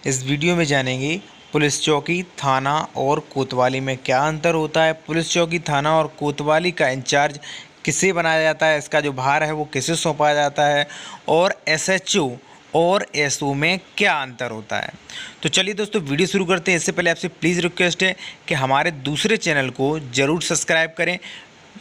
इस वीडियो में जानेंगे पुलिस चौकी, थाना और कोतवाली में क्या अंतर होता है। पुलिस चौकी, थाना और कोतवाली का इंचार्ज किसे बनाया जाता है, इसका जो भार है वो किसे सौंपा जाता है, और एसएचओ और एसओ में क्या अंतर होता है। तो चलिए दोस्तों वीडियो शुरू करते हैं। इससे पहले आपसे प्लीज़ रिक्वेस्ट है कि हमारे दूसरे चैनल को ज़रूर सब्सक्राइब करें।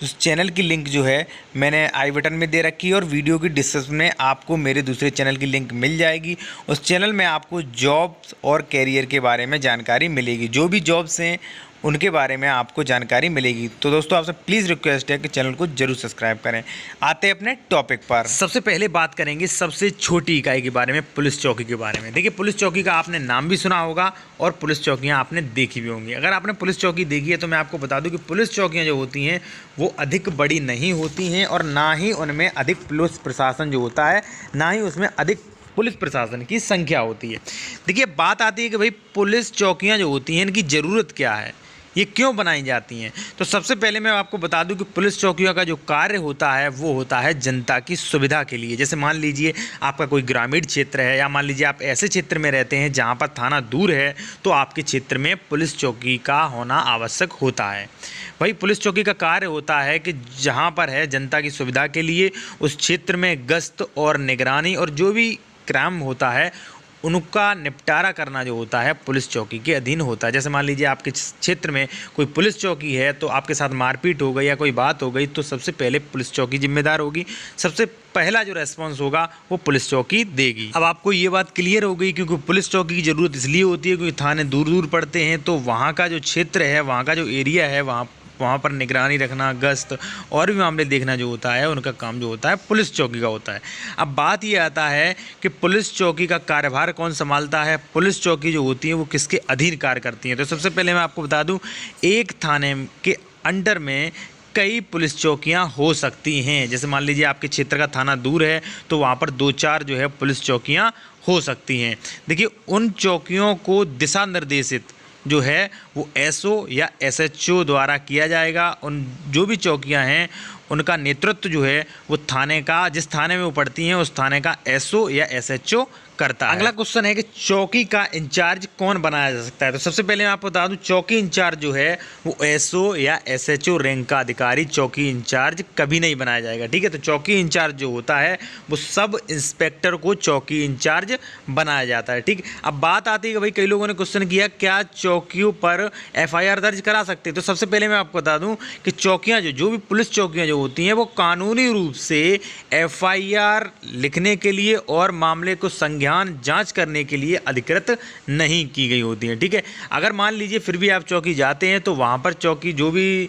उस चैनल की लिंक जो है मैंने आई बटन में दे रखी है और वीडियो की डिस्क्रिप्शन में आपको मेरे दूसरे चैनल की लिंक मिल जाएगी। उस चैनल में आपको जॉब्स और कैरियर के बारे में जानकारी मिलेगी, जो भी जॉब्स हैं उनके बारे में आपको जानकारी मिलेगी। तो दोस्तों आपसे प्लीज़ रिक्वेस्ट है कि चैनल को जरूर सब्सक्राइब करें। आते हैं अपने टॉपिक पर। सबसे पहले बात करेंगे सबसे छोटी इकाई के बारे में, पुलिस चौकी के बारे में। देखिए, पुलिस चौकी का आपने नाम भी सुना होगा और पुलिस चौकियाँ आपने देखी भी होंगी। अगर आपने पुलिस चौकी देखी है तो मैं आपको बता दूं कि पुलिस चौकियाँ जो होती हैं वो अधिक बड़ी नहीं होती हैं और ना ही उनमें अधिक पुलिस प्रशासन जो होता है, ना ही उसमें अधिक पुलिस प्रशासन की संख्या होती है। देखिए, बात आती है कि भाई पुलिस चौकियाँ जो होती हैं इनकी ज़रूरत क्या है, ये क्यों बनाई जाती हैं। तो सबसे पहले मैं आपको बता दूं कि पुलिस चौकियों का जो कार्य होता है वो होता है जनता की सुविधा के लिए। जैसे मान लीजिए आपका कोई ग्रामीण क्षेत्र है, या मान लीजिए आप ऐसे क्षेत्र में रहते हैं जहां पर थाना दूर है, तो आपके क्षेत्र में पुलिस चौकी का होना आवश्यक होता है। भाई पुलिस चौकी का कार्य होता है कि जहाँ पर है जनता की सुविधा के लिए उस क्षेत्र में गश्त और निगरानी और जो भी क्राइम होता है उनका निपटारा करना जो होता है पुलिस चौकी के अधीन होता है। जैसे मान लीजिए आपके क्षेत्र में कोई पुलिस चौकी है तो आपके साथ मारपीट हो गई या कोई बात हो गई तो सबसे पहले पुलिस चौकी जिम्मेदार होगी। सबसे पहला जो रेस्पॉन्स होगा वो पुलिस चौकी देगी। अब आपको ये बात क्लियर हो गई, क्योंकि पुलिस चौकी की ज़रूरत इसलिए होती है क्योंकि थाने दूर दूर पड़ते हैं, तो वहाँ का जो क्षेत्र है, वहाँ का जो एरिया है, वहाँ पर निगरानी रखना, गश्त और भी मामले देखना जो होता है उनका काम जो होता है पुलिस चौकी का होता है। अब बात ये आता है कि पुलिस चौकी का कार्यभार कौन संभालता है, पुलिस चौकी जो होती है वो किसके अधीन कार्य करती है। तो सबसे पहले मैं आपको बता दूं, एक थाने के अंडर में कई पुलिस चौकियां हो सकती हैं। जैसे मान लीजिए आपके क्षेत्र का थाना दूर है तो वहाँ पर 2-4 जो है पुलिस चौकियाँ हो सकती हैं। देखिए, उन चौकियों को दिशा निर्देशित जो है वो एसओ या एसएचओ द्वारा किया जाएगा। उन जो भी चौकियां हैं उनका नेतृत्व जो है वो थाने का, जिस थाने में वो पड़ती हैं उस थाने का एसओ या एसएचओ करता है। अगला क्वेश्चन है कि चौकी का इंचार्ज कौन बनाया जा सकता है। तो सबसे पहले मैं आपको बता दूं, चौकी इंचार्ज जो है वो एसओ या एसएचओ रैंक का अधिकारी चौकी इंचार्ज कभी नहीं बनाया जाएगा। ठीक है, तो चौकी इंचार्ज जो होता है वो सब इंस्पेक्टर को चौकी इंचार्ज बनाया जाता है। ठीक, अब बात आती है कि भाई कई लोगों ने क्वेश्चन किया क्या चौकियों पर एफआईआर दर्ज करा सकते हैं। तो सबसे पहले मैं आपको बता दूं कि चौकियाँ जो भी पुलिस चौकियाँ जो होती हैं वो कानूनी रूप से एफआईआर लिखने के लिए और मामले को जांच करने के लिए अधिकृत नहीं की गई होती हैं। ठीक है, अगर मान लीजिए फिर भी आप चौकी जाते हैं तो वहां पर चौकी जो भी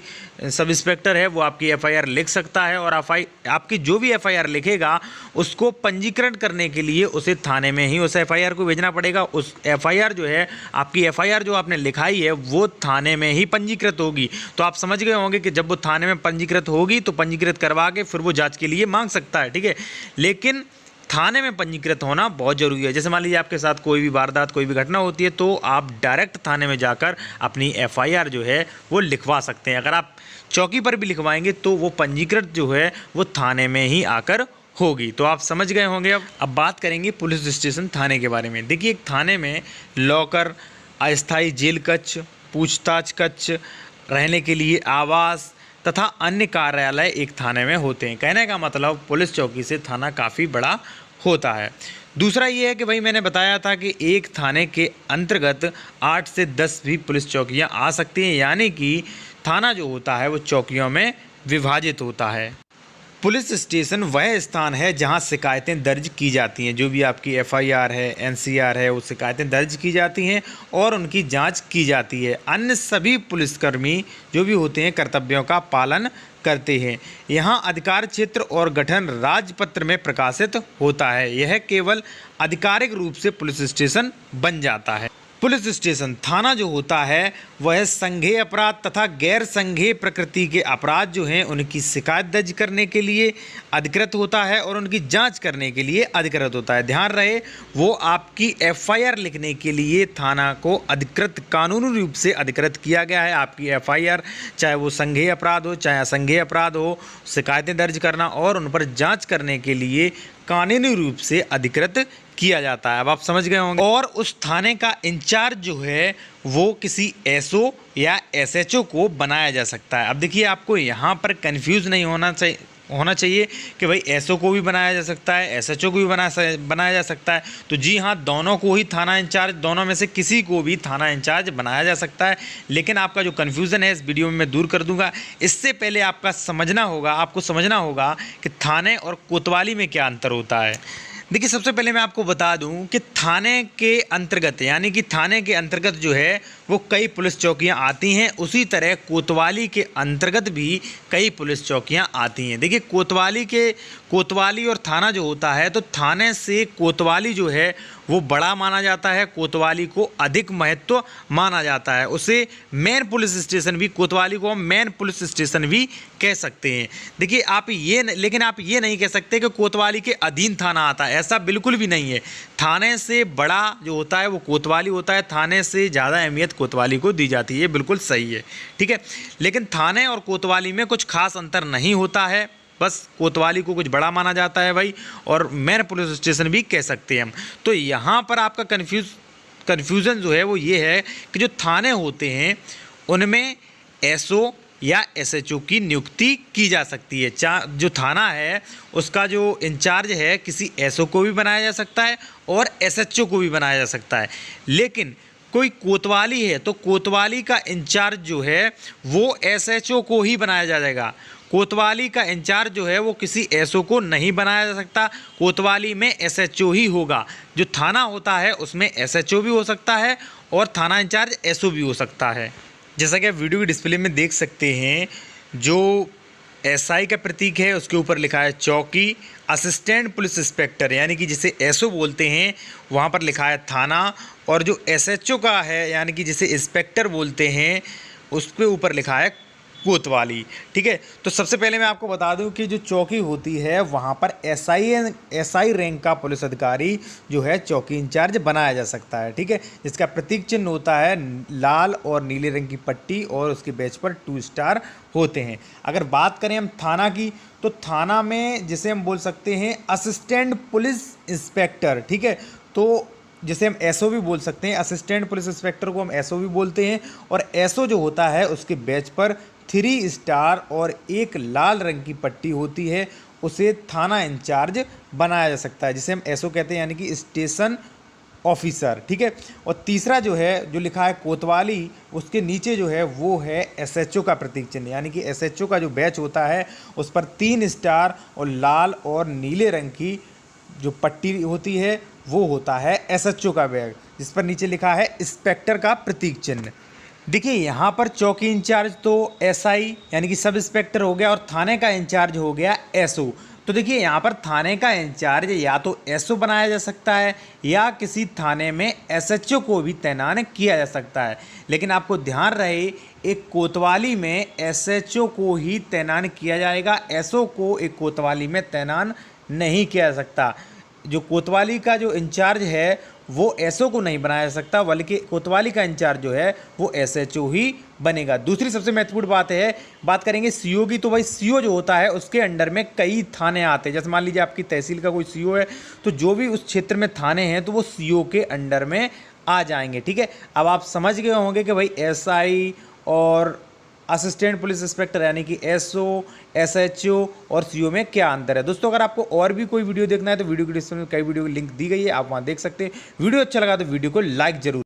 सब इंस्पेक्टर है वो आपकी एफआईआर लिख सकता है और आपकी जो भी एफआईआर लिखेगा उसको पंजीकरण करने के लिए उसे थाने में ही उस एफआईआर को भेजना पड़ेगा। उस एफआईआर जो है, आपकी एफआईआर जो आपने लिखाई है वो थाने में ही पंजीकृत होगी। तो आप समझ गए होंगे कि जब वो थाने में पंजीकृत होगी तो पंजीकृत करवा के फिर वो जांच के लिए मांग सकता है। ठीक है, लेकिन थाने में पंजीकृत होना बहुत ज़रूरी है। जैसे मान लीजिए आपके साथ कोई भी वारदात, कोई भी घटना होती है तो आप डायरेक्ट थाने में जाकर अपनी एफआईआर जो है वो लिखवा सकते हैं। अगर आप चौकी पर भी लिखवाएंगे तो वो पंजीकृत जो है वो थाने में ही आकर होगी। तो आप समझ गए होंगे। अब बात करेंगे पुलिस स्टेशन थाने के बारे में। देखिए, एक थाने में लॉकर, अस्थायी जेल कक्ष, पूछताछ कक्ष, रहने के लिए आवास तथा अन्य कार्यालय एक थाने में होते हैं। कहने का मतलब पुलिस चौकी से थाना काफ़ी बड़ा होता है। दूसरा ये है कि भाई मैंने बताया था कि एक थाने के अंतर्गत 8 से 10 भी पुलिस चौकियां आ सकती हैं, यानी कि थाना जो होता है वो चौकियों में विभाजित होता है। पुलिस स्टेशन वह स्थान है जहां शिकायतें दर्ज की जाती हैं। जो भी आपकी एफआईआर है, एनसीआर है, वो शिकायतें दर्ज की जाती हैं और उनकी जांच की जाती है। अन्य सभी पुलिसकर्मी जो भी होते हैं कर्तव्यों का पालन करते हैं। यहां अधिकार क्षेत्र और गठन राजपत्र में प्रकाशित होता है। यह केवल आधिकारिक रूप से पुलिस स्टेशन बन जाता है। पुलिस स्टेशन थाना जो होता है वह संज्ञेय अपराध तथा गैर संज्ञेय प्रकृति के अपराध जो हैं उनकी शिकायत दर्ज करने के लिए अधिकृत होता है और उनकी जांच करने के लिए अधिकृत होता है। ध्यान रहे, वो आपकी एफआईआर लिखने के लिए थाना को अधिकृत, कानूनी रूप से अधिकृत किया गया है। आपकी एफआईआर चाहे वो संज्ञेय अपराध हो चाहे असंज्ञेय अपराध हो, शिकायतें दर्ज करना और उन पर जाँच करने के लिए कानूनी रूप से अधिकृत किया जाता है। अब आप समझ गए होंगे। और उस थाने का इंचार्ज जो है वो किसी एसओ या एसएचओ को बनाया जा सकता है। अब देखिए, आपको यहाँ पर कंफ्यूज नहीं होना चाहिए कि भाई एसओ को भी बनाया जा सकता है, एसएचओ को भी बनाया जा सकता है। तो जी हाँ, दोनों को ही थाना इंचार्ज, दोनों में से किसी को भी थाना इंचार्ज बनाया जा सकता है। लेकिन आपका जो कन्फ्यूज़न है इस वीडियो में मैं दूर कर दूंगा। इससे पहले आपको समझना होगा कि थाने और कोतवाली में क्या अंतर होता है। देखिए, सबसे पहले मैं आपको बता दूं कि थाने के अंतर्गत, यानी कि थाने के अंतर्गत जो है वो कई पुलिस चौकियां आती हैं। उसी तरह कोतवाली के अंतर्गत भी कई पुलिस चौकियां आती हैं। देखिए, कोतवाली और थाना जो होता है, तो थाने से कोतवाली जो है वो बड़ा माना जाता है, कोतवाली को अधिक महत्व माना जाता है। उसे मेन पुलिस स्टेशन भी, कोतवाली को हम मेन पुलिस स्टेशन भी कह सकते हैं। देखिए, लेकिन आप ये नहीं कह सकते कि कोतवाली के अधीन थाना आता है, ऐसा बिल्कुल भी नहीं है। थाने से बड़ा जो होता है वो कोतवाली होता है, थाने से ज़्यादा अहमियत कोतवाली को दी जाती है, बिल्कुल सही है, ठीक है। लेकिन थाने और कोतवाली में कुछ खास अंतर नहीं होता है, बस कोतवाली को कुछ बड़ा माना जाता है भाई, और मेन पुलिस स्टेशन भी कह सकते हैं हम। तो यहाँ पर आपका कन्फ्यूज़न जो है वो ये है कि जो थाने होते हैं उनमें एसओ या एसएचओ की नियुक्ति की जा सकती है। जो थाना है उसका जो इंचार्ज है किसी एसओ को भी बनाया जा सकता है और एसएचओ को भी बनाया जा सकता है। लेकिन कोई कोतवाली है तो कोतवाली का इंचार्ज जो है वो एसएचओ को ही बनाया जाएगा। कोतवाली का इंचार्ज जो है वो किसी एसओ को नहीं बनाया जा सकता। कोतवाली में एसएचओ ही होगा। जो थाना होता है उसमें एसएचओ भी हो सकता है और थाना इंचार्ज एसओ भी हो सकता है। जैसा कि आप वीडियो की डिस्प्ले में देख सकते हैं, जो एसआई का प्रतीक है उसके ऊपर लिखा है चौकी। असिस्टेंट पुलिस इंस्पेक्टर यानी कि जिसे एसओ बोलते हैं वहाँ पर लिखा है थाना। और जो एसएचओ का है यानी कि जिसे इंस्पेक्टर बोलते हैं उसके ऊपर लिखा है कोतवाली, ठीक है। तो सबसे पहले मैं आपको बता दूं कि जो चौकी होती है वहाँ पर एसआई रैंक का पुलिस अधिकारी जो है चौकी इंचार्ज बनाया जा सकता है, ठीक है। जिसका प्रतीक चिन्ह होता है लाल और नीले रंग की पट्टी और उसके बैच पर 2 स्टार होते हैं। अगर बात करें हम थाना की, तो थाना में जिसे हम बोल सकते हैं असिस्टेंट पुलिस इंस्पेक्टर, ठीक है। तो जिसे हम एसओ भी बोल सकते हैं, असिस्टेंट पुलिस इंस्पेक्टर को हम एसओ भी बोलते हैं। और एसओ जो होता है उसके बैच पर 3 स्टार और एक लाल रंग की पट्टी होती है, उसे थाना इंचार्ज बनाया जा सकता है, जिसे हम एसओ कहते हैं यानी कि स्टेशन ऑफिसर, ठीक है। और तीसरा जो है जो लिखा है कोतवाली, उसके नीचे जो है वो है एसएचओ का प्रतीक चिन्ह, यानी कि एसएचओ का जो बैच होता है उस पर 3 स्टार और लाल और नीले रंग की जो पट्टी होती है वो होता है एसएचओ का बैच, जिस पर नीचे लिखा है इंस्पेक्टर का प्रतीक चिन्ह। देखिए, यहाँ पर चौकी इंचार्ज तो एसआई यानी कि सब इंस्पेक्टर हो गया और थाने का इंचार्ज हो गया एसओ। तो देखिए, यहाँ पर थाने का इंचार्ज या तो एसओ बनाया जा सकता है या किसी थाने में एसएचओ को भी तैनात किया जा सकता है। लेकिन आपको ध्यान रहे, एक कोतवाली में एसएचओ को ही तैनात किया जाएगा, एसओ को एक कोतवाली में तैनात नहीं किया जा सकता। जो कोतवाली का जो इंचार्ज है वो एसओ को नहीं बनाया जा सकता, बल्कि कोतवाली का इंचार्ज जो है वो एसएचओ ही बनेगा। दूसरी सबसे महत्वपूर्ण बात करेंगे सीओ की। तो भाई सीओ जो होता है उसके अंडर में कई थाने आते हैं। जैसे मान लीजिए आपकी तहसील का कोई सीओ है, तो जो भी उस क्षेत्र में थाने हैं तो वो सीओ के अंडर में आ जाएंगे, ठीक है। अब आप समझ गए होंगे कि भाई एसआई और असिस्टेंट पुलिस इंस्पेक्टर यानी कि एसओ, एसएचओ और सीओ में क्या अंतर है। दोस्तों, अगर आपको और भी कोई वीडियो देखना है तो वीडियो की डिस्क्रिप्शन में कई वीडियो की लिंक दी गई है, आप वहां देख सकते हैं। वीडियो अच्छा लगा तो वीडियो को लाइक जरूर